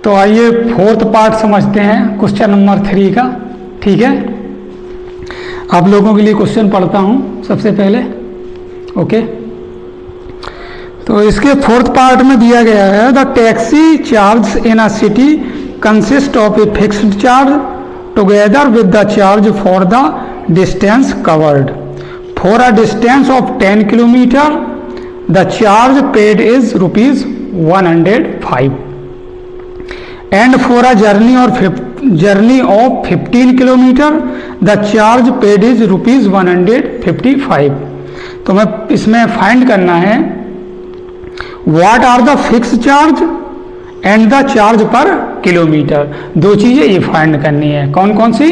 तो आइए fourth part समझते हैं क्वेश्चन नंबर 3 का। ठीक है, आप लोगों के लिए क्वेश्चन पढ़ता हूं सबसे पहले। ओके, तो इसके फोर्थ पार्ट में दिया गया है the taxi charge in a city consist of a fixed charge together with the charge for the distance covered. For a distance of 10 kilometre the charge paid is ₹105 and for a journey of 15 kilometer the charge paid is ₹155। तो मैं इसमें find करना है what are the fixed charge and the charge per kilometre. दो चीजें ये find करनी है। कौन कौन सी?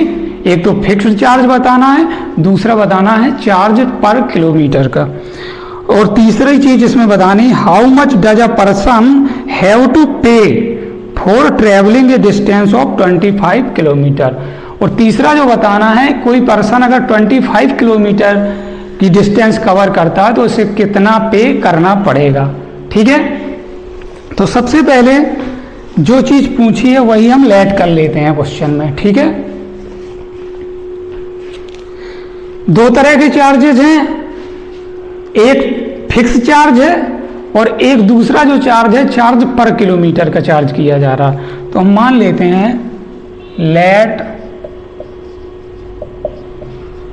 एक तो फिक्स्ड चार्ज बताना है, दूसरा बताना है चार्ज पर किलोमीटर का। और तीसरी चीज इसमें बतानी how much does a person have to pay for travelling a distance of 25 kilometre. और तीसरा जो बताना है कोई पर्सन अगर 25 किलोमीटर की डिस्टेंस कवर करता है तो उसे कितना पे करना पड़ेगा। ठीक है, तो सबसे पहले जो चीज पूछी है वही हम लेट कर लेते हैं क्वेश्चन में। ठीक है, दो तरह के चार्जेस हैं, एक फिक्स चार्ज है और एक दूसरा जो चार्ज है चार्ज पर किलोमीटर का चार्ज किया जा रहा। तो हम मान लेते हैं लेट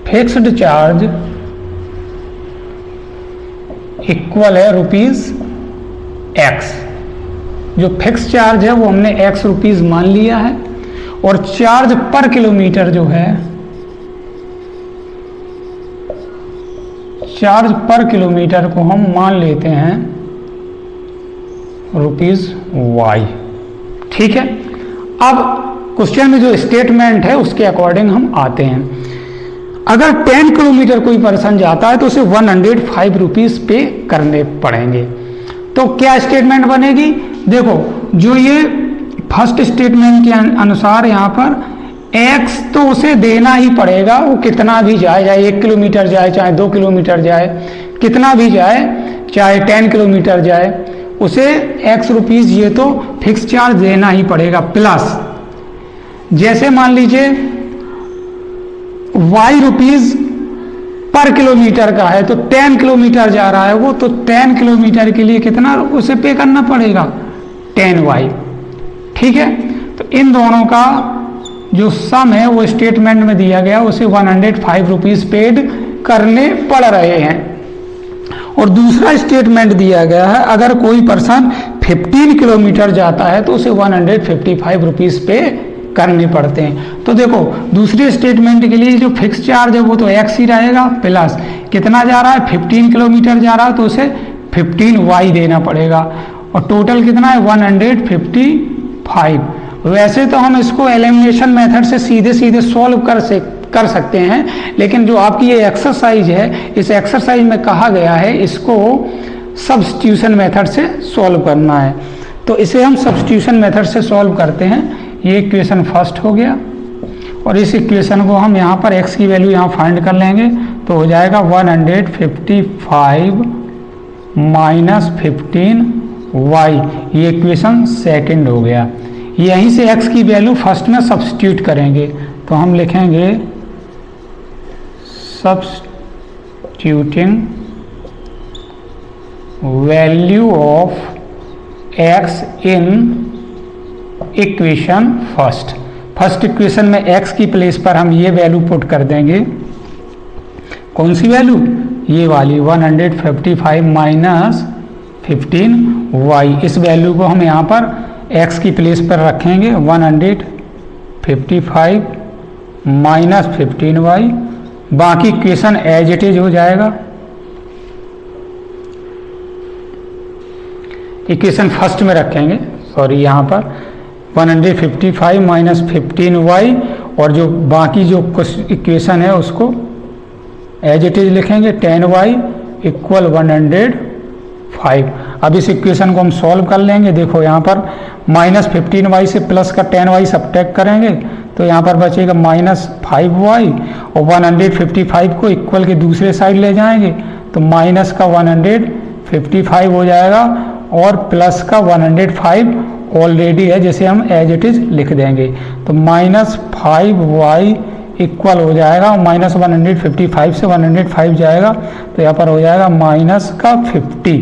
फिक्स्ड चार्ज इक्वल है ₹X। जो फिक्स चार्ज है वो हमने X रुपीज मान लिया है और चार्ज पर किलोमीटर जो है चार्ज पर किलोमीटर को हम मान लेते हैं ₹Y। ठीक है, अब क्वेश्चन में जो स्टेटमेंट है उसके अकॉर्डिंग हम आते हैं। अगर 10 किलोमीटर कोई पर्सन जाता है तो उसे ₹105 पे करने पड़ेंगे। तो क्या स्टेटमेंट बनेगी? देखो, जो ये फर्स्ट स्टेटमेंट के अनुसार यहाँ पर X तो उसे देना ही पड़ेगा, वो कितना भी जाए, चाहे 1 किलोमीटर जाए, चाहे 2 किलोमीटर जाए, कितना भी जाए, चाहे 10 किलोमीटर जाए, उसे X रुपीज ये तो फिक्स चार्ज देना ही पड़ेगा। प्लस जैसे मान लीजिए Y रुपीज पर किलोमीटर का है तो 10 किलोमीटर जा रहा है वो, तो 10 किलोमीटर के लिए कितना उसे पे करना पड़ेगा? 10Y। ठीक है, तो इन दोनों का जो सम है वो स्टेटमेंट में दिया गया, उसे ₹105 पेड करने पड़ रहे हैं। और दूसरा स्टेटमेंट दिया गया है अगर कोई पर्सन 15 किलोमीटर जाता है तो उसे ₹155 पे करने पड़ते हैं। तो देखो, दूसरे स्टेटमेंट के लिए जो फिक्स चार्ज है वो तो X ही रहेगा, प्लस कितना जा रहा है 15 किलोमीटर जा रहा है तो उसे 15Y देना पड़ेगा और टोटल कितना है 155। वैसे तो हम इसको एलिमिनेशन मेथड से सीधे सीधे सॉल्व कर सकते हैं, लेकिन जो आपकी ये एक्सरसाइज है इस एक्सरसाइज में कहा गया है इसको सब्स्टिट्यूशन मेथड से सॉल्व करना है। तो इसे हम सब्स्टिट्यूशन मेथड से सॉल्व करते हैं। ये इक्वेशन फर्स्ट हो गया और इस इक्वेशन को हम यहाँ पर X की वैल्यू यहाँ फाइंड कर लेंगे तो हो जाएगा 155 माइनस 15Y। ये इक्वेशन सेकंड हो गया। यहीं से X की वैल्यू फर्स्ट में सब्स्टिट्यूट करेंगे तो हम लिखेंगे substituting value of X in equation first equation में X की प्लेस पर हम ये वैल्यू पुट कर देंगे। कौन सी वैल्यू? ये वाली 155 माइनस 15Y। इस वैल्यू को हम यहाँ पर X की प्लेस पर रखेंगे 155 माइनस 15Y। बाकी इक्वेशन एज इट इज हो जाएगा। इक्वेशन फर्स्ट में रखेंगे, सॉरी, यहाँ पर 155 माइनस 15Y और जो बाकी जो इक्वेशन है उसको एज इट इज लिखेंगे 10Y इक्वल 105। अब इस इक्वेशन को हम सॉल्व कर लेंगे। देखो यहाँ पर माइनस 15Y से प्लस का 10Y सब्ट्रैक्ट करेंगे तो यहाँ पर बचेगा माइनस 5Y और 155 को इक्वल के दूसरे साइड ले जाएंगे तो माइनस का 155 हो जाएगा और प्लस का 105 ऑलरेडी है, जिसे हम एज इट इज लिख देंगे। तो -5y इक्वल हो जाएगा -155 से 105 जाएगा, तो यहाँ पर हो जाएगा माइनस का 50।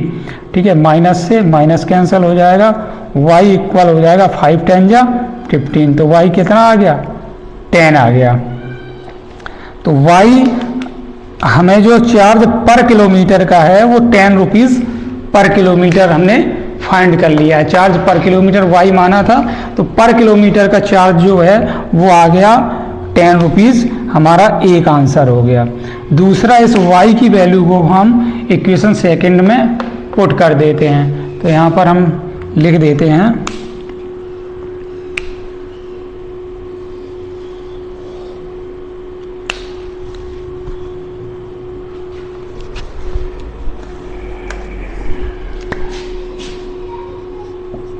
ठीक है, माइनस से माइनस कैंसिल हो जाएगा, y इक्वल हो जाएगा 5 10 जा 15, तो y कितना आ गया 10 आ गया। तो y हमें जो चार्ज पर किलोमीटर का है वो 10 रुपीज़ पर किलोमीटर हमने फाइंड कर लिया है। चार्ज पर किलोमीटर y माना था, तो पर किलोमीटर का चार्ज जो है वो आ गया 10 रुपीज़, हमारा एक आंसर हो गया। दूसरा, इस y की वैल्यू को हम इक्वेशन सेकंड में पुट कर देते हैं, तो यहाँ पर हम लिख देते हैं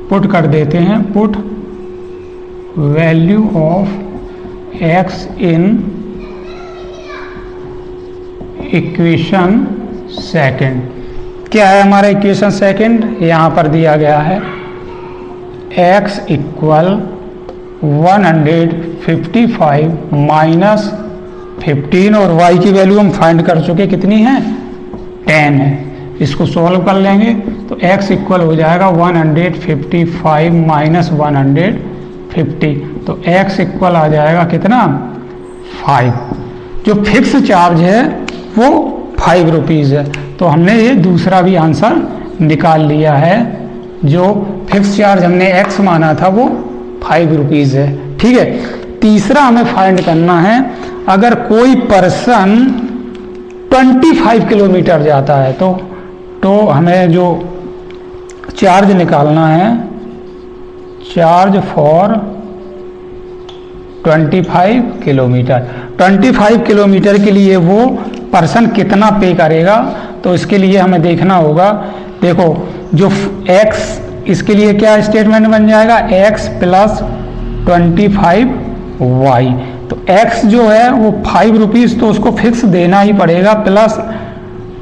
पुट कर देते हैं, put value of x in equation second. क्या है हमारा इक्वेशन सेकंड, यहाँ पर दिया गया है x इक्वल 155 माइनस 15 और y की वैल्यू हम फाइंड कर चुके, कितनी है 10 है। इसको सॉल्व कर लेंगे तो x इक्वल हो जाएगा 155 माइनस 150, तो x इक्वल आ जाएगा कितना 5। जो फिक्स चार्ज है वो 5 रुपीज़ है, तो हमने ये दूसरा भी आंसर निकाल लिया है। जो फिक्स चार्ज हमने x माना था वो 5 रुपीज़ है। ठीक है, तीसरा हमें फाइंड करना है, अगर कोई पर्सन 25 किलोमीटर जाता है तो हमें जो चार्ज निकालना है, चार्ज फॉर 25 किलोमीटर। 25 किलोमीटर के लिए वो पर्सन कितना पे करेगा, तो इसके लिए हमें देखना होगा। देखो, जो x, इसके लिए क्या स्टेटमेंट बन जाएगा, x प्लस 25y। तो x जो है वो 5 रुपीज़, तो उसको फिक्स देना ही पड़ेगा, प्लस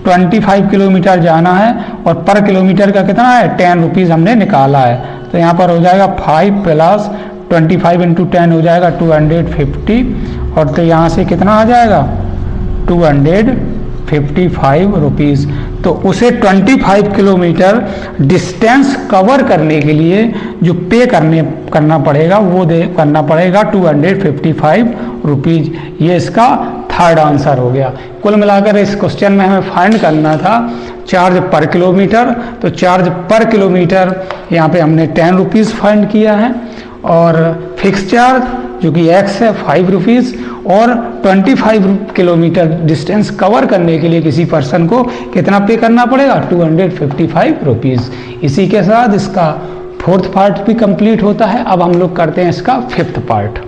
25 किलोमीटर जाना है और पर किलोमीटर का कितना है 10 रुपीज़ हमने निकाला है। तो यहाँ पर हो जाएगा 5 प्लस 25 इंटू 10 हो जाएगा 250, और तो यहाँ से कितना आ जाएगा 255 रुपीज़। तो उसे 25 किलोमीटर डिस्टेंस कवर करने के लिए जो पे करना पड़ेगा वो करना पड़ेगा 255 रुपीज़। ये इसका थर्ड आंसर हो गया। कुल मिलाकर इस क्वेश्चन में हमें फाइंड करना था चार्ज पर किलोमीटर, तो चार्ज पर किलोमीटर यहाँ पे हमने 10 रुपीज़ फाइंड किया है, और फिक्स चार्ज जो कि x है 5 रुपीज़, और 25 किलोमीटर डिस्टेंस कवर करने के लिए किसी पर्सन को कितना पे करना पड़ेगा 255 रुपीज़। इसी के साथ इसका फोर्थ पार्ट भी कंप्लीट होता है। अब हम लोग करते हैं इसका फिफ्थ पार्ट।